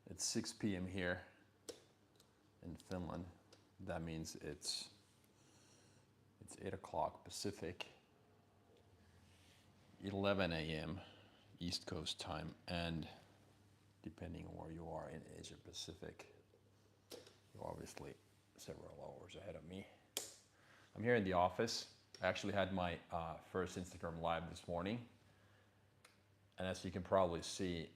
It's 6 p.m. here in Finland. That means it's 8 o'clock Pacific, 11 a.m. East Coast time, and depending on where you are in Asia Pacific, you're obviously several hours ahead of me. I'm here in the office. I actually had my first Instagram live this morning, and as you can probably see,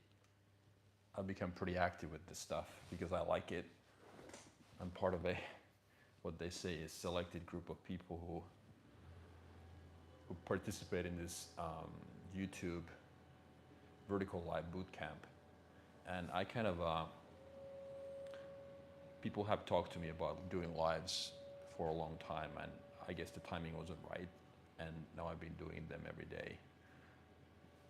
I've become pretty active with this stuff because I like it. I'm part of what they say is selected group of people who participate in this YouTube vertical live boot camp. And I kind of, people have talked to me about doing lives for a long time, and I guess the timing wasn't right. And now I've been doing them every day.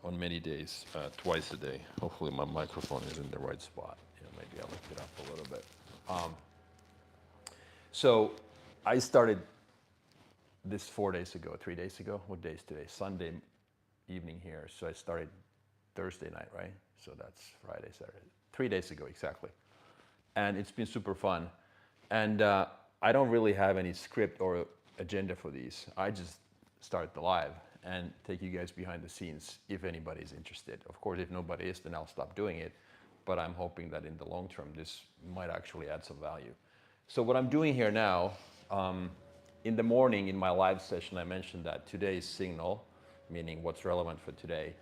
On many days, twice a day. Hopefully my microphone is in the right spot. Maybe I'll lift it up a little bit. So I started this 4 days ago, 3 days ago. What day is today? Sunday evening here. So I started Thursday night, right? So that's Friday, Saturday. 3 days ago, exactly. And it's been super fun. And I don't really have any script or agenda for these. I just start the live and take you guys behind the scenes if anybody's interested. Of course, if nobody is, then I'll stop doing it. But I'm hoping that in the long term, this might actually add some value. So what I'm doing here now, in the morning in my live session, I mentioned that today's signal, meaning what's relevant for today,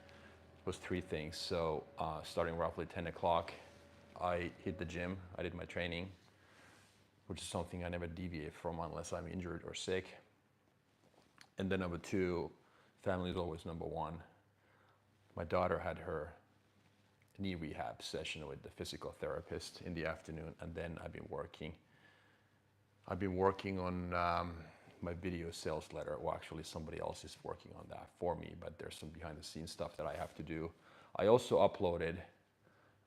was 3 things. So starting roughly 10 o'clock, I hit the gym. I did my training, which is something I never deviate from unless I'm injured or sick. And then number 2, family is always number 1. My daughter had her knee rehab session with the physical therapist in the afternoon, and then I've been working on my video sales letter. Well, actually somebody else is working on that for me, but there's some behind the scenes stuff that I have to do. I also uploaded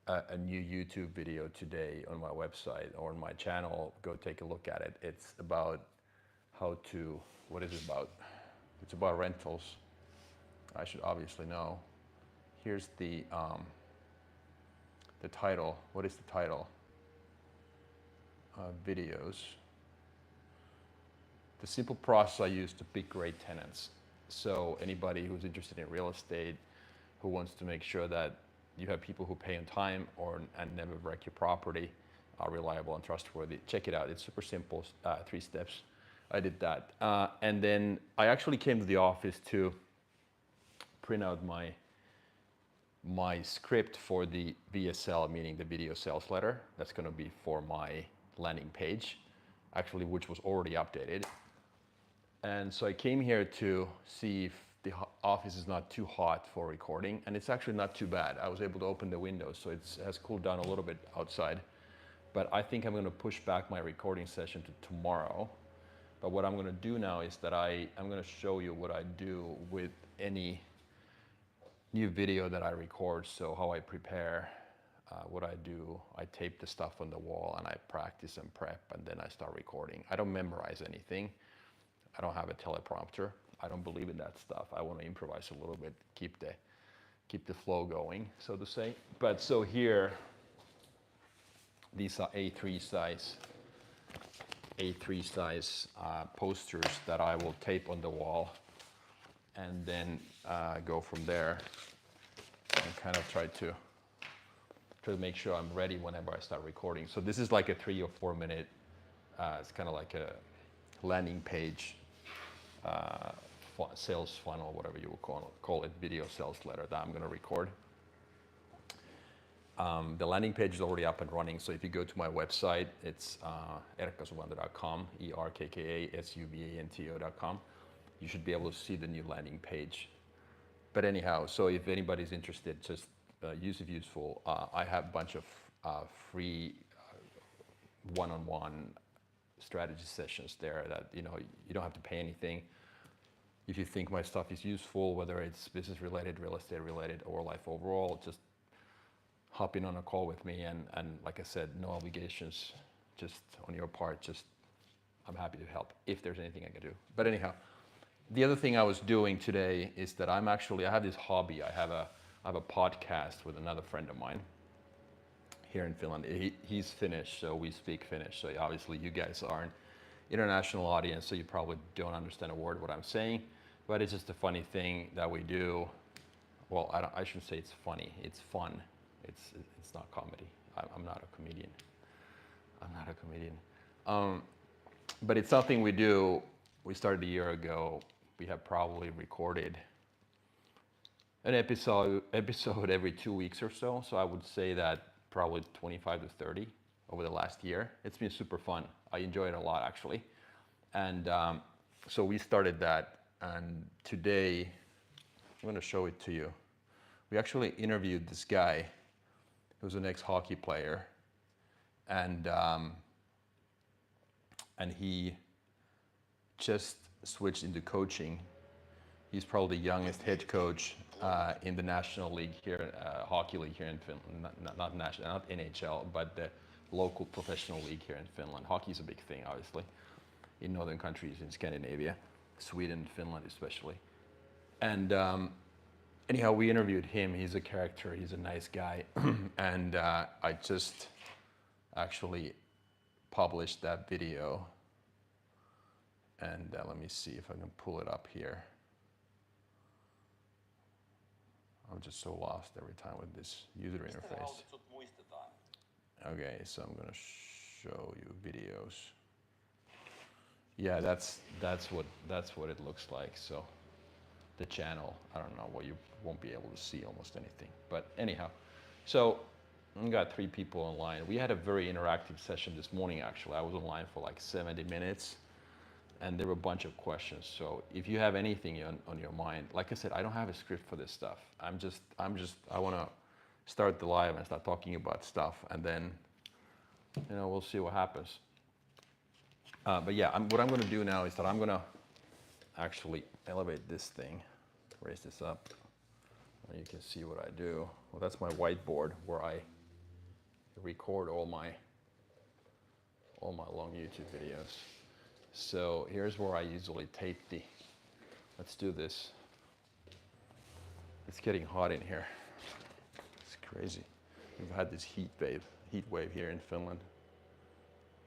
a new YouTube video today on my website or on my channel. Go take a look at it. It's about what is it about? It's about rentals. I should obviously know. Here's the title. What is the title? Videos. The simple process I use to pick great tenants. So anybody who's interested in real estate, who wants to make sure that you have people who pay on time and never wreck your property, are reliable and trustworthy, check it out. It's super simple, 3 steps. I did that. And then I actually came to the office to print out my script for the VSL, meaning the video sales letter. That's going to be for my landing page, actually, which was already updated. And so I came here to see if the office is not too hot for recording, and it's actually not too bad. I was able to open the windows, so it has cooled down a little bit outside. But I think I'm going to push back my recording session to tomorrow. But what I'm going to do now is that I'm going to show you what I do with any new video that I record. So how I prepare, what I do, I tape the stuff on the wall and I practice and prep, and then I start recording. I don't memorize anything. I don't have a teleprompter. I don't believe in that stuff. I want to improvise a little bit, keep the flow going, so to say. But so here, these are A3 size posters that I will tape on the wall, and then go from there and kind of try to make sure I'm ready whenever I start recording. So this is like a 3 or 4 minute, it's kind of like a landing page, sales funnel, whatever you will call it, video sales letter that I'm going to record. The landing page is already up and running, so if you go to my website, it's erkkasuvanto.com, ERKKASUVANTO.com. You should be able to see the new landing page. But anyhow, so if anybody's interested, just use if useful. I have a bunch of free one-on-one strategy sessions there that you don't have to pay anything. If you think my stuff is useful, whether it's business related, real estate related, or life overall, just hop in on a call with me, and like I said, no obligations, just on your part. I'm happy to help if there's anything I can do. But anyhow, the other thing I was doing today is that I have this hobby. I have a podcast with another friend of mine. here in Finland. He's Finnish, so we speak Finnish. So obviously you guys are an international audience, so you probably don't understand a word what I'm saying. But it's just a funny thing that we do. Well, I shouldn't say it's funny. It's fun. It's not comedy. I'm not a comedian. I'm not a comedian. But it's something we do. We started a year ago. We have probably recorded an episode every 2 weeks or so. So I would say that probably 25 to 30 over the last year. It's been super fun. I enjoy it a lot actually. And so we started that, and today I'm going to show it to you. We actually interviewed this guy who's an ex-hockey player, and he just switched into coaching. He's probably the youngest head coach in the national league here, hockey league here in Finland. Not national, not NHL, but the local professional league here in Finland. Hockey is a big thing, obviously, in northern countries in Scandinavia, Sweden, Finland especially. And anyhow, we interviewed him. He's a character. He's a nice guy. And I just actually published that video. And let me see if I can pull it up here. I'm just so lost every time with this user interface. Okay, so I'm gonna show you videos. Yeah, that's what it looks like. So the channel, I don't know, well, you won't be able to see almost anything. But anyhow, so we got 3 people online. We had a very interactive session this morning actually. I was online for like 70 minutes. And there were a bunch of questions. So if you have anything on your mind, like I said, I don't have a script for this stuff. I want to start the live and start talking about stuff, and then, we'll see what happens. But yeah, what I'm going to do now is that I'm going to actually elevate this thing, raise this up, and you can see what I do. Well, that's my whiteboard where I record all my long YouTube videos. So here's where I usually tape let's do this. It's getting hot in here. It's crazy. We've had this heat wave here in Finland.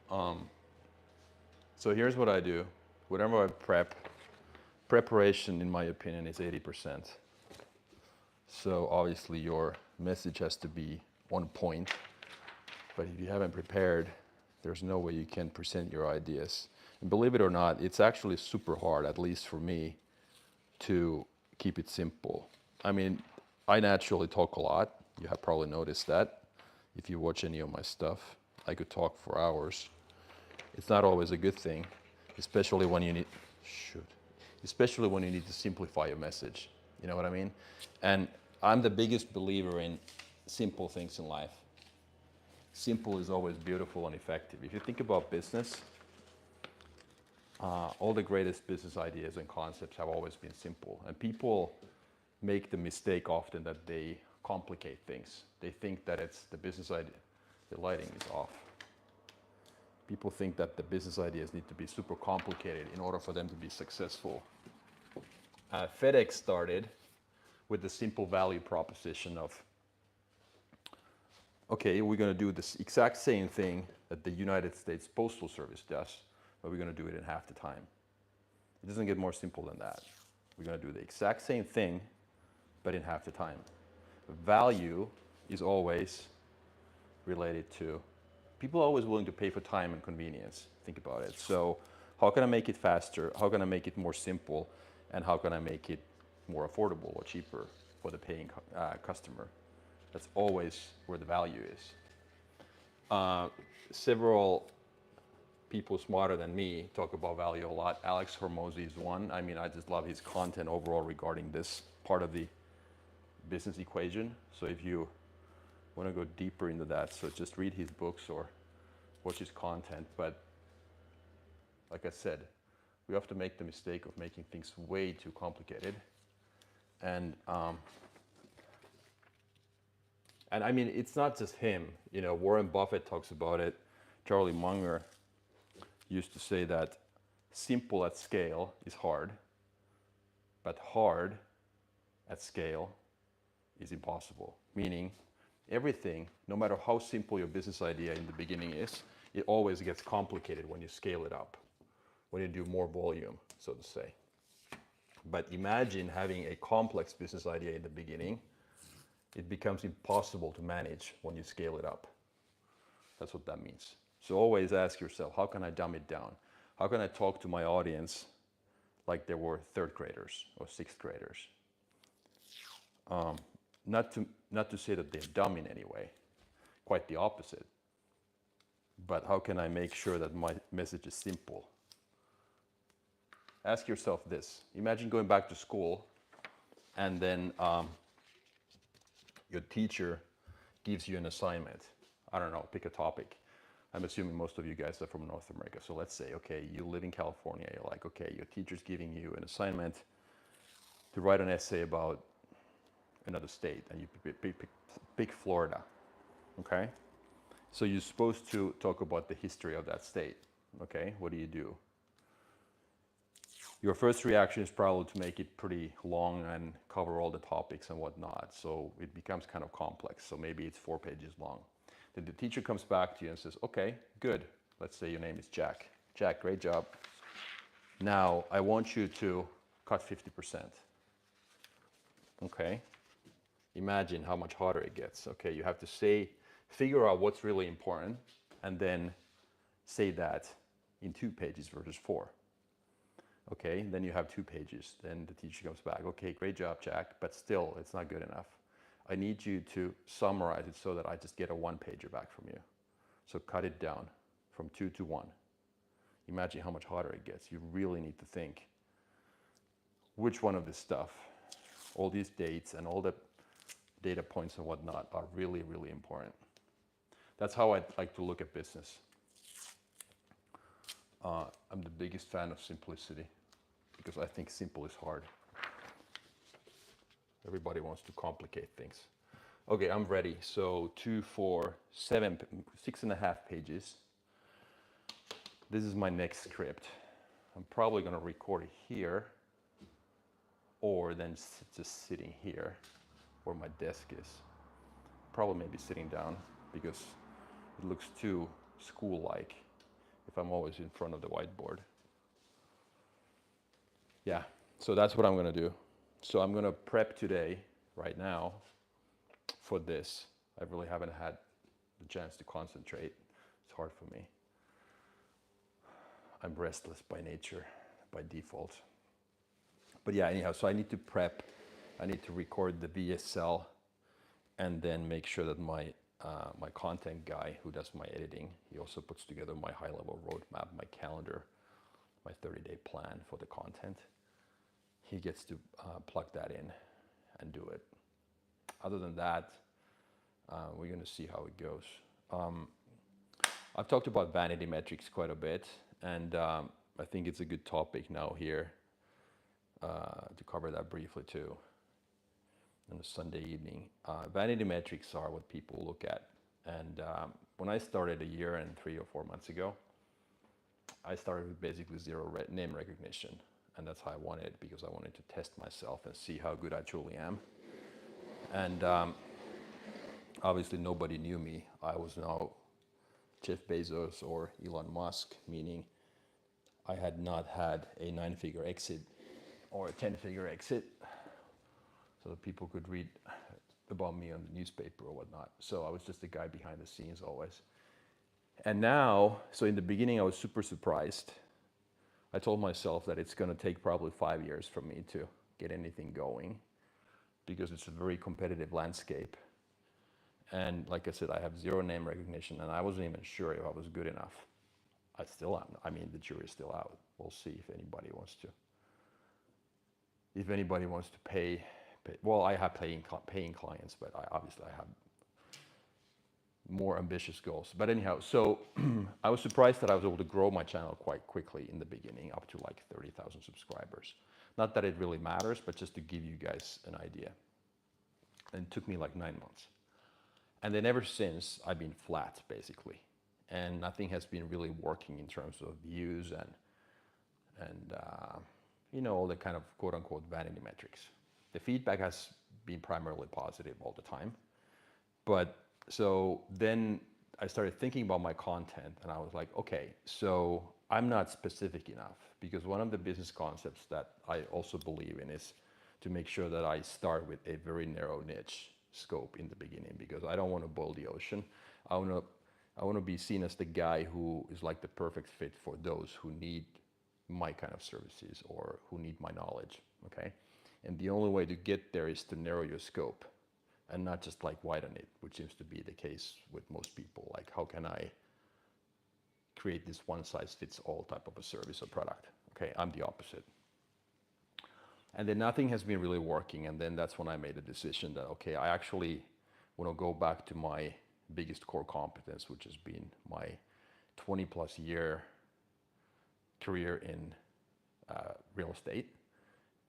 So here's what I do. Whenever I preparation in my opinion is 80%. So obviously your message has to be on point, but if you haven't prepared, there's no way you can present your ideas. And believe it or not, it's actually super hard, at least for me, to keep it simple. I mean, I naturally talk a lot. You have probably noticed that. If you watch any of my stuff, I could talk for hours. It's not always a good thing, especially when you need to simplify your message. You know what I mean? And I'm the biggest believer in simple things in life. Simple is always beautiful and effective. If you think about business, all the greatest business ideas and concepts have always been simple. And people make the mistake often that they complicate things. They think that it's the business idea, the lighting is off. People think that the business ideas need to be super complicated in order for them to be successful. FedEx started with the simple value proposition of, okay, we're going to do this exact same thing that the United States Postal Service does, but we're going to do it in half the time. It doesn't get more simple than that. We're going to do the exact same thing, but in half the time. Value is always related to, people are always willing to pay for time and convenience. Think about it. So how can I make it faster? How can I make it more simple? And how can I make it more affordable or cheaper for the paying customer? That's always where the value is. Several people smarter than me talk about value a lot. Alex Hormozy is one. I mean, I just love his content overall regarding this part of the business equation. So if you want to go deeper into that, so just read his books or watch his content. But like I said, we often make the mistake of making things way too complicated. And I mean, it's not just him. Warren Buffett talks about it. Charlie Munger used to say that simple at scale is hard, but hard at scale is impossible. Meaning, Everything, no matter how simple your business idea in the beginning is, it always gets complicated when you scale it up, when you do more volume, so to say. But imagine having a complex business idea in the beginning. It becomes impossible to manage when you scale it up. That's what that means. So always ask yourself, how can I dumb it down? How can I talk to my audience like they were third graders or sixth graders? Not to say that they're dumb in any way, quite the opposite. But how can I make sure that my message is simple? Ask yourself this. Imagine going back to school and then your teacher gives you an assignment. I don't know, pick a topic. I'm assuming most of you guys are from North America. So let's say, okay, you live in California. You're like, okay, your teacher's giving you an assignment to write an essay about another state, and you pick Florida, okay? So you're supposed to talk about the history of that state, okay? What do? Your first reaction is probably to make it pretty long and cover all the topics and whatnot, so it becomes kind of complex, so maybe it's 4 pages long. Then the teacher comes back to you and says, okay, good. Let's say your name is Jack. Jack, great job. Now, I want you to cut 50%, okay? Imagine how much harder it gets. Okay, you have to figure out what's really important, and then say that in 2 pages versus 4. Okay, then you have 2 pages. Then the teacher comes back. Okay, great job, Jack, but still, it's not good enough. I need you to summarize it so that I just get a 1-pager back from you. So cut it down from 2 to 1. Imagine how much harder it gets. You really need to think which one of this stuff, all these dates and all the data points and whatnot are really, really important. That's how I like to look at business. I'm the biggest fan of simplicity because I think simple is hard. Everybody wants to complicate things. Okay, I'm ready. So 2, 4, 7, 6.5 pages. This is my next script. I'm probably going to record it here, or then just sitting here where my desk is. Probably maybe sitting down because it looks too school-like if I'm always in front of the whiteboard. Yeah, so that's what I'm gonna do. So I'm gonna prep today, right now, for this. I really haven't had the chance to concentrate. It's hard for me. I'm restless by nature, by default. But yeah, anyhow, so I need to prep. I need to record the VSL and then make sure that my content guy who does my editing, he also puts together my high-level roadmap, my calendar, my 30-day plan for the content. He gets to plug that in and do it. Other than that, we're going to see how it goes. I've talked about vanity metrics quite a bit, and I think it's a good topic now here to cover that briefly too on a Sunday evening. Vanity metrics are what people look at. And when I started a year and 3 or 4 months ago, I started with basically zero name recognition. And that's how I wanted it, because I wanted to test myself and see how good I truly am. And obviously nobody knew me. I was now Jeff Bezos or Elon Musk, meaning I had not had a 9-figure exit or a 10-figure exit, so that people could read about me on the newspaper or whatnot. So I was just the guy behind the scenes always. And now, so in the beginning I was super surprised. I told myself that it's going to take probably 5 years for me to get anything going, because it's a very competitive landscape. And like I said, I have zero name recognition, and I wasn't even sure if I was good enough. I still am. I mean, the jury's still out. We'll see if anybody wants to. If anybody wants to pay. Well, I have paying clients, but obviously I have more ambitious goals. But anyhow, so I was surprised that I was able to grow my channel quite quickly in the beginning, up to like 30,000 subscribers. Not that it really matters, but just to give you guys an idea. And it took me like 9 months. And then ever since, I've been flat, basically. And nothing has been really working in terms of views and you know, all the kind of quote-unquote vanity metrics. The feedback has been primarily positive all the time. But so then I started thinking about my content and I was like, okay, so I'm not specific enough, because one of the business concepts that I also believe in is to make sure that I start with a very narrow niche scope in the beginning, because I don't want to boil the ocean. I want to be seen as the guy who is like the perfect fit for those who need my kind of services or who need my knowledge, okay? And the only way to get there is to narrow your scope and not just like widen it, which seems to be the case with most people. Like, how can I create this one size fits all type of a service or product? Okay, I'm the opposite. And then nothing has been really working. And then that's when I made a decision that, okay, I actually want to go back to my biggest core competence, which has been my 20 plus year career in real estate.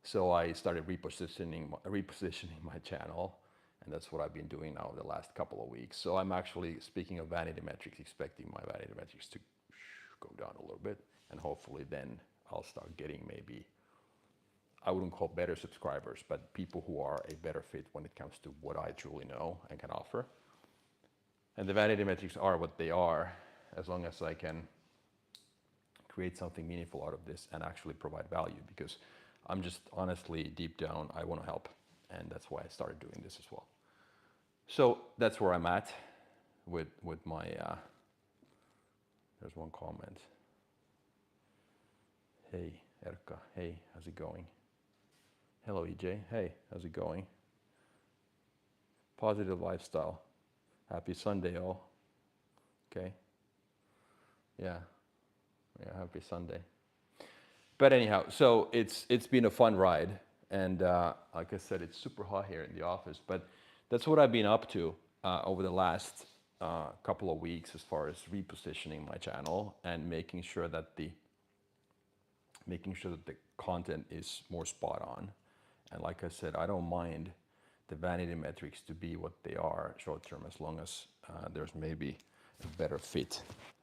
So I started repositioning my channel, and that's what I've been doing now the last couple of weeks. So I'm actually, speaking of vanity metrics, expecting my vanity metrics to go down a little bit, and hopefully then I'll start getting maybe, I wouldn't call better subscribers, but people who are a better fit when it comes to what I truly know and can offer. And the vanity metrics are what they are, as long as I can create something meaningful out of this and actually provide value, because I'm just honestly, deep down, I want to help. And that's why I started doing this as well. So that's where I'm at with my, there's one comment. Hey, Erkka. Hey, how's it going? Hello, EJ. Hey, how's it going? Positive lifestyle. Happy Sunday, all. Okay. Yeah, happy Sunday. But anyhow, so it's been a fun ride, and like I said, it's super hot here in the office. But that's what I've been up to over the last couple of weeks, as far as repositioning my channel and making sure that the content is more spot on. And like I said, I don't mind the vanity metrics to be what they are short term, as long as there's maybe a better fit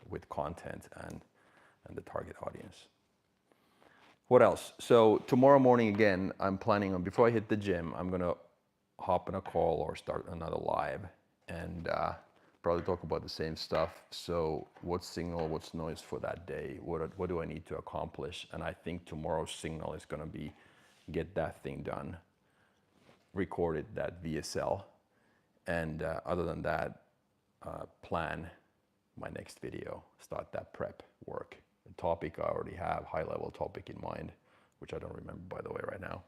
with content and the target audience. What else? So tomorrow morning again, I'm planning on, before I hit the gym, I'm gonna hop on a call or start another live and probably talk about the same stuff. So what's signal, what's noise for that day? What do I need to accomplish? And I think tomorrow's signal is gonna be get that thing done, recorded that VSL, and other than that, plan my next video, start that prep work. The topic I already have, high level topic in mind, which I don't remember, by the way, right now.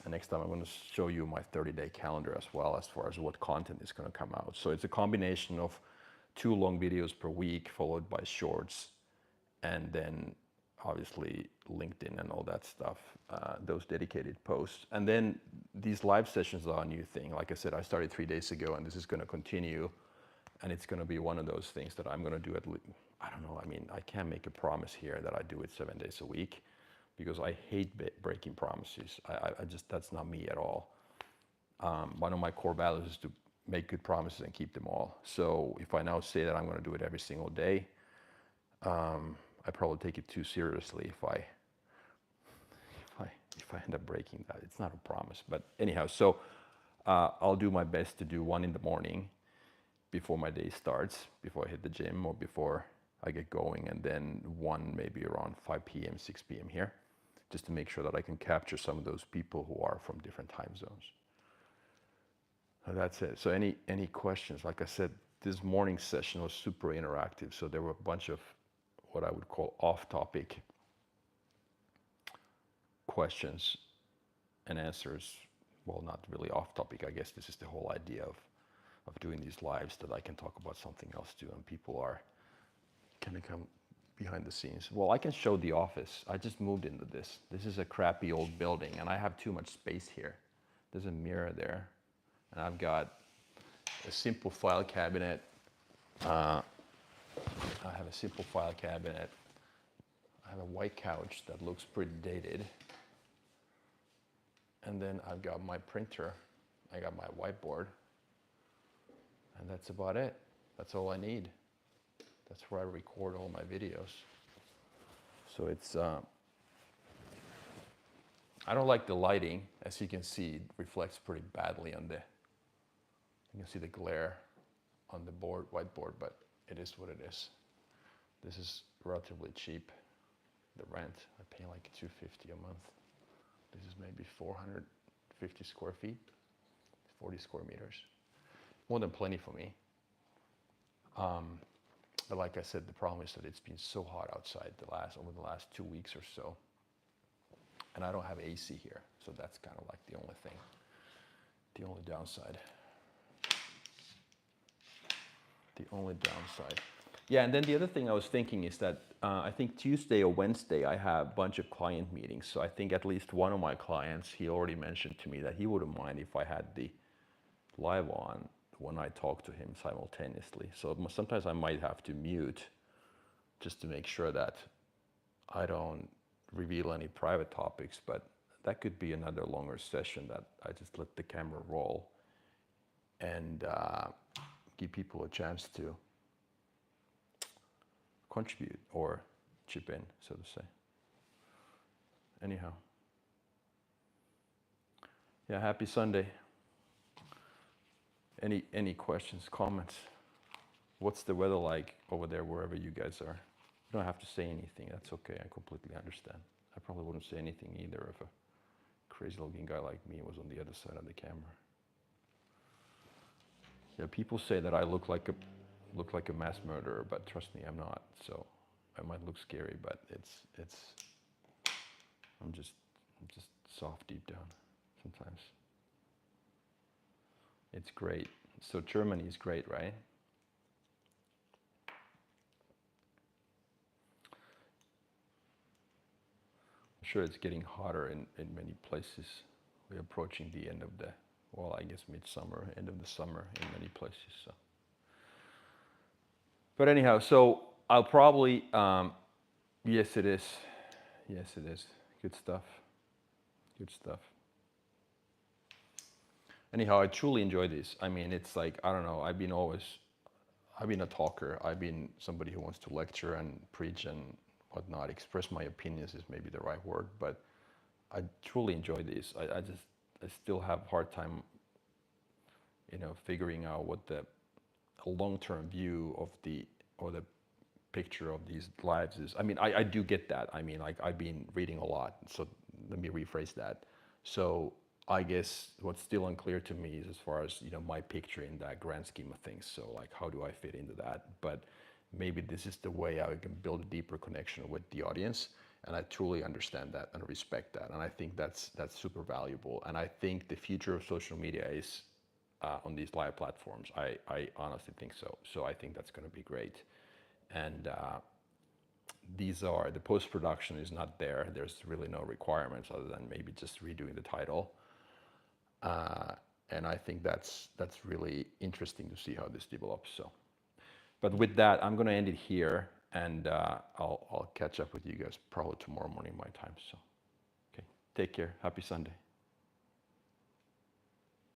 And next time I'm going to show you my 30-day calendar as well, as far as what content is going to come out. So it's a combination of 2 long videos per week, followed by shorts, and then obviously LinkedIn and all that stuff, those dedicated posts. And then these live sessions are a new thing. Like I said, I started 3 days ago, and this is going to continue. And it's going to be one of those things that I'm going to do at least, I don't know, I mean, I can't make a promise here that I do it 7 days a week, because I hate breaking promises. I just, that's not me at all. One of my core values is to make good promises and keep them all. So if I now say that I'm going to do it every single day, I probably take it too seriously if I end up breaking that. It's not a promise. But anyhow, so I'll do my best to do one in the morning before my day starts, before I hit the gym or before I get going, and then one maybe around 5 p.m., 6 p.m. here, just to make sure that I can capture some of those people who are from different time zones. That's it. So any questions? Like I said, this morning session was super interactive, so there were a bunch of what I would call off-topic questions and answers. Well, not really off-topic. I guess this is the whole idea of doing these lives, that I can talk about something else too, and people can come behind the scenes. Well, I can show the office. I just moved into this. This is a crappy old building, and I have too much space here. There's a mirror there, and I've got a simple file cabinet. I have a simple file cabinet. I have a white couch that looks pretty dated. And then I've got my printer. I got my whiteboard. And that's about it. That's all I need. That's where I record all my videos. So it's, I don't like the lighting. As you can see, it reflects pretty badly on You can see the glare on the whiteboard, but it is what it is. This is relatively cheap. The rent, I pay like $250 a month. This is maybe 450 square feet, 40 square meters. More than plenty for me. But like I said, the problem is that it's been so hot outside over the last 2 weeks or so. And I don't have AC here, so that's kind of like the only thing, the only downside. The only downside. Yeah, and then the other thing I was thinking is that I think Tuesday or Wednesday I have a bunch of client meetings. So I think at least one of my clients, he already mentioned to me that he wouldn't mind if I had the live on when I talk to him simultaneously. So sometimes I might have to mute just to make sure that I don't reveal any private topics, but that could be another longer session that I just let the camera roll and give people a chance to contribute or chip in, so to say. Anyhow. Yeah, happy Sunday. Any questions, comments? What's the weather like over there, wherever you guys are? You don't have to say anything, that's okay, I completely understand. I probably wouldn't say anything either if a crazy looking guy like me was on the other side of the camera. Yeah, people say that I look like a mass murderer, but trust me, I'm not. So I might look scary, but I'm just soft deep down sometimes. It's great. So Germany is great, right? I'm sure it's getting hotter in many places. We're approaching the end of the, well, I guess midsummer, end of the summer in many places. So. But anyhow, so I'll probably, yes it is. Yes it is. Good stuff. Good stuff. Anyhow, I truly enjoy this. I mean, it's like, I don't know, I've been a talker. I've been somebody who wants to lecture and preach and whatnot. Express my opinions is maybe the right word, but I truly enjoy this. I still have a hard time, figuring out what the long-term view of the picture of these lives is. I mean, I do get that. I mean, like I've been reading a lot, so let me rephrase that. So I guess what's still unclear to me is as far as, my picture in that grand scheme of things. So like, how do I fit into that? But maybe this is the way I can build a deeper connection with the audience. And I truly understand that and respect that. And I think that's super valuable. And I think the future of social media is on these live platforms. I honestly think so. So I think that's going to be great. And the post-production is not there. There's really no requirements other than maybe just redoing the title. And I think that's really interesting to see how this develops. So, but with that, I'm going to end it here, and I'll catch up with you guys probably tomorrow morning my time. So, okay, take care. Happy Sunday.